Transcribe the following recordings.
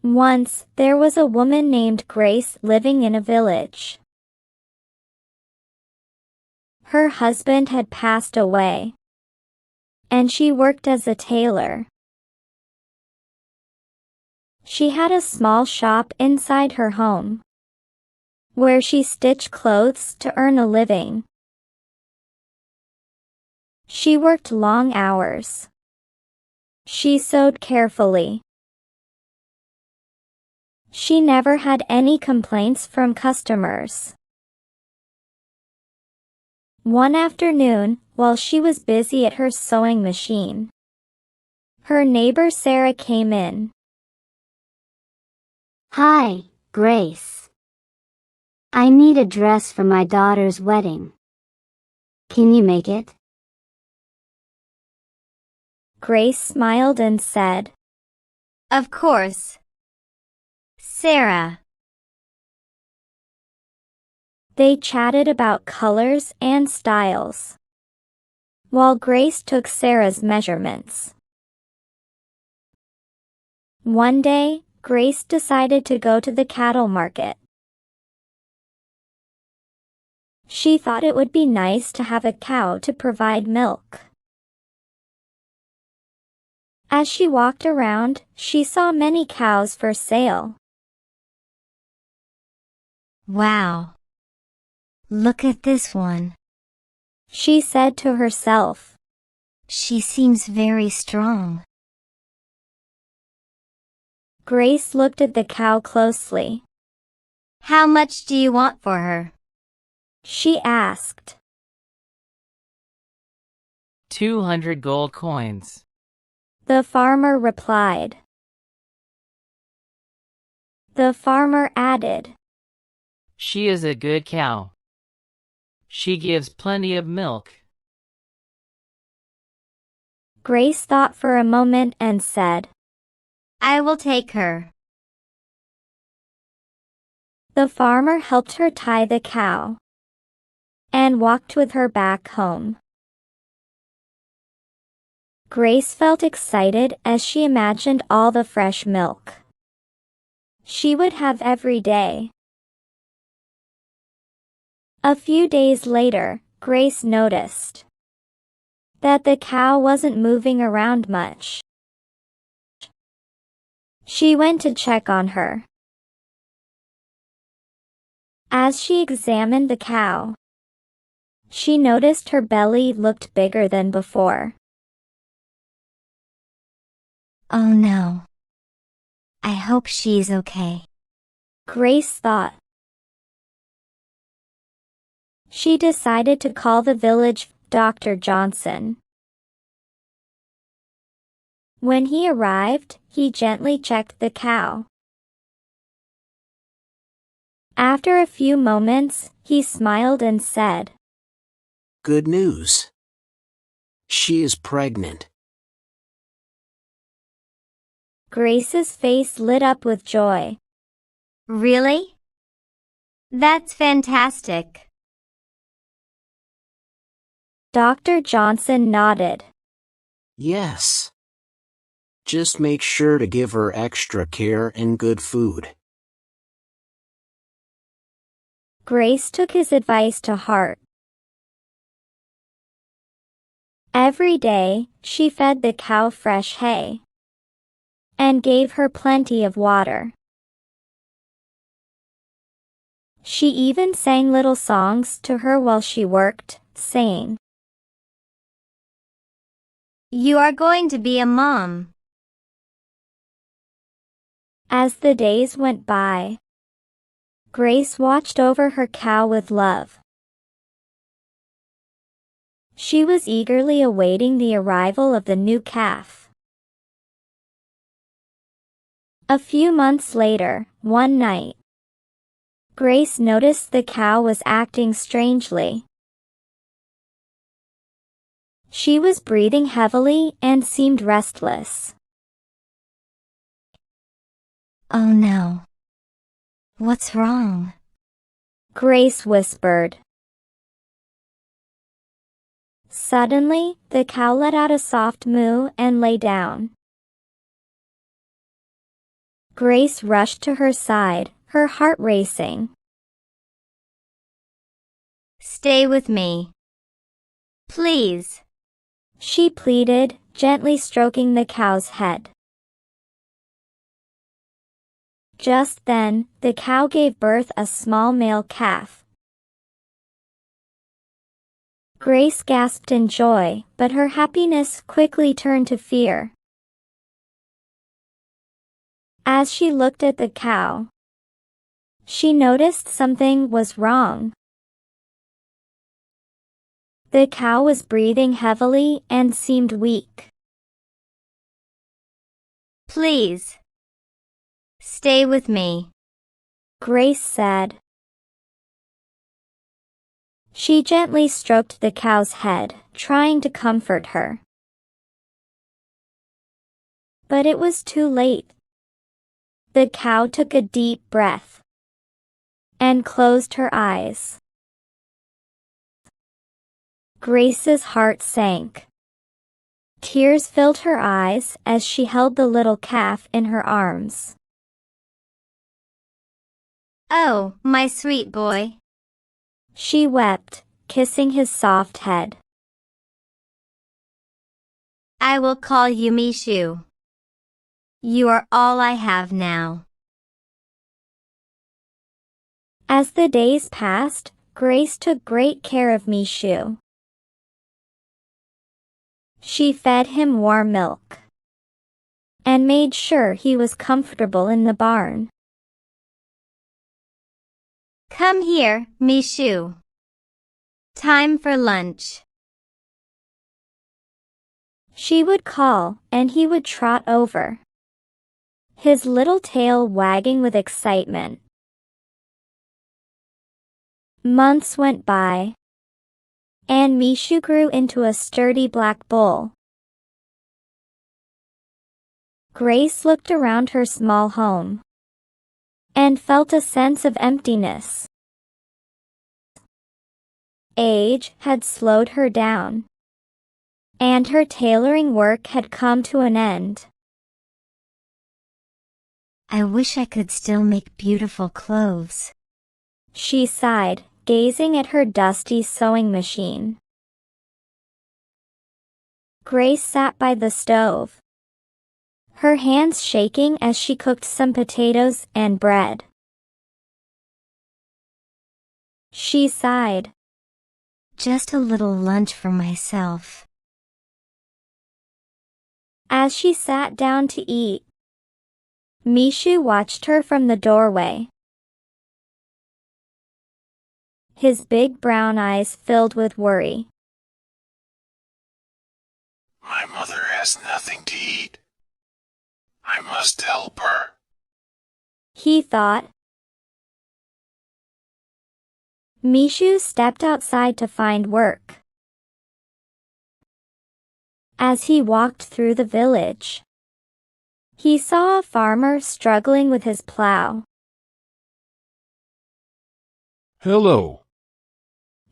Once, there was a woman named Grace living in a village. Her husband had passed away, and she worked as a tailor. She had a small shop inside her home, where she stitched clothes to earn a living. She worked long hours. She sewed carefully. She never had any complaints from customers. One afternoon, while she was busy at her sewing machine, her neighbor Sarah came in. "Hi, Grace. I need a dress for my daughter's wedding. Can you make it?" Grace smiled and said, "Of course, Sarah." They chatted about colors and styles, while Grace took Sarah's measurements. One day, Grace decided to go to the cattle market. She thought it would be nice to have a cow to provide milk. As she walked around, she saw many cows for sale. "Wow. Look at this one," she said to herself. "She seems very strong." Grace looked at the cow closely. "How much do you want for her?" she asked. 200 gold coins. The farmer replied. The farmer added, She is a good cow. She gives plenty of milk. Grace thought for a moment and said, "I will take her." The farmer helped her tie the cow and walked with her back home. Grace felt excited as she imagined all the fresh milk she would have every day. A few days later, Grace noticed that the cow wasn't moving around much. She went to check on her. As she examined the cow, she noticed her belly looked bigger than before. "Oh no. I hope she's okay," Grace thought. She decided to call the village Dr. Johnson. When he arrived, he gently checked the cow. After a few moments, he smiled and said, "Good news. She is pregnant." Grace's face lit up with joy. "Really? That's fantastic." Dr. Johnson nodded. Yes. Just make sure to give her extra care and good food. Grace took his advice to heart. Every day, she fed the cow fresh hay and gave her plenty of water. She even sang little songs to her while she worked, saying, "You are going to be a mom." As the days went by, Grace watched over her cow with love. She was eagerly awaiting the arrival of the new calf. A few months later, one night, Grace noticed the cow was acting strangely. She was breathing heavily and seemed restless. "Oh no. What's wrong?" Grace whispered. Suddenly, the cow let out a soft moo and lay down. Grace rushed to her side, her heart racing. Stay with me. Please. She pleaded, gently stroking the cow's head. Just then, the cow gave birth a small male calf. Grace gasped in joy, but her happiness quickly turned to fear. As she looked at the cow, she noticed something was wrong. The cow was breathing heavily and seemed weak. Please. Stay with me, Grace said. She gently stroked the cow's head, trying to comfort her. But it was too late. The cow took a deep breath and closed her eyes. Grace's heart sank. Tears filled her eyes as she held the little calf in her arms. Oh, my sweet boy. She wept, kissing his soft head. I will call you Mishu. You are all I have now. As the days passed, Grace took great care of Mishu. She fed him warm milk and made sure he was comfortable in the barn. Come here, Mishu. Time for lunch. She would call, and he would trot over, his little tail wagging with excitement. Months went by, and Mishu grew into a sturdy black bull. Grace looked around her small home and felt a sense of emptiness. Age had slowed her down, and her tailoring work had come to an end. I wish I could still make beautiful clothes, She sighed, gazing at her dusty sewing machine. Grace sat by the stove, her hands shaking as she cooked some potatoes and bread. She sighed. Just a little lunch for myself. As she sat down to eat, Mishu watched her from the doorway. His big brown eyes filled with worry. My mother has nothing to eat. I must help her. He thought. Mishu stepped outside to find work. As he walked through the village, he saw a farmer struggling with his plow. Hello.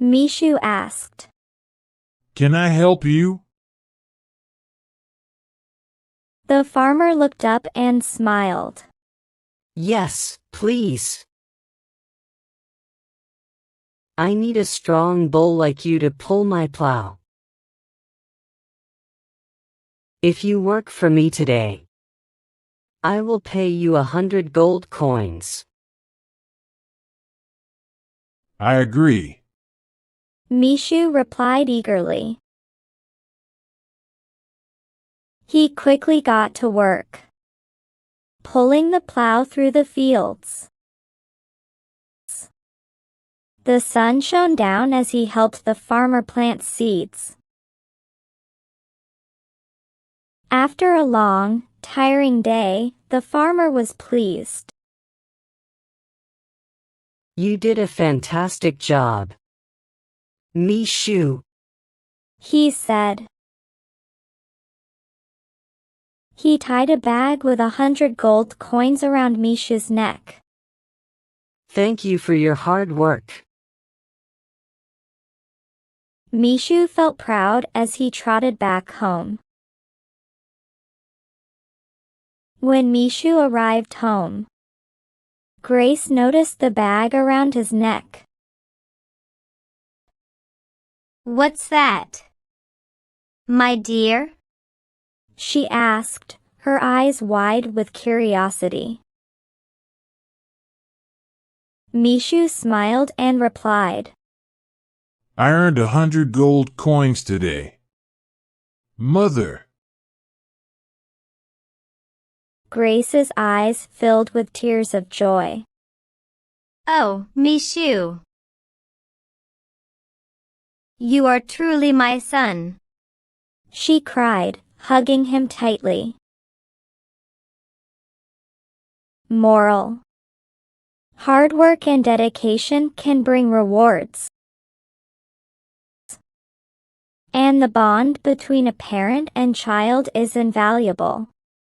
Mishu asked. Can I help you? The farmer looked up and smiled. Yes, please. I need a strong bull like you to pull my plow. If you work for me today, I will pay you 100 gold coins. I agree. Mishu replied eagerly. He quickly got to work, pulling the plow through the fields. The sun shone down as he helped the farmer plant seeds. After a long, tiring day, the farmer was pleased. You did a fantastic job, Mishu. He said. He tied a bag with 100 gold coins around Mishu's neck. Thank you for your hard work. Mishu felt proud as he trotted back home. When Mishu arrived home, Grace noticed the bag around his neck. What's that? My dear? She asked, her eyes wide with curiosity. Mishu smiled and replied, I earned 100 gold coins today. Mother. Grace's eyes filled with tears of joy. Oh, Mishu. You are truly my son. She cried, hugging him tightly. Moral: hard work and dedication can bring rewards. And the bond between a parent and child is invaluable.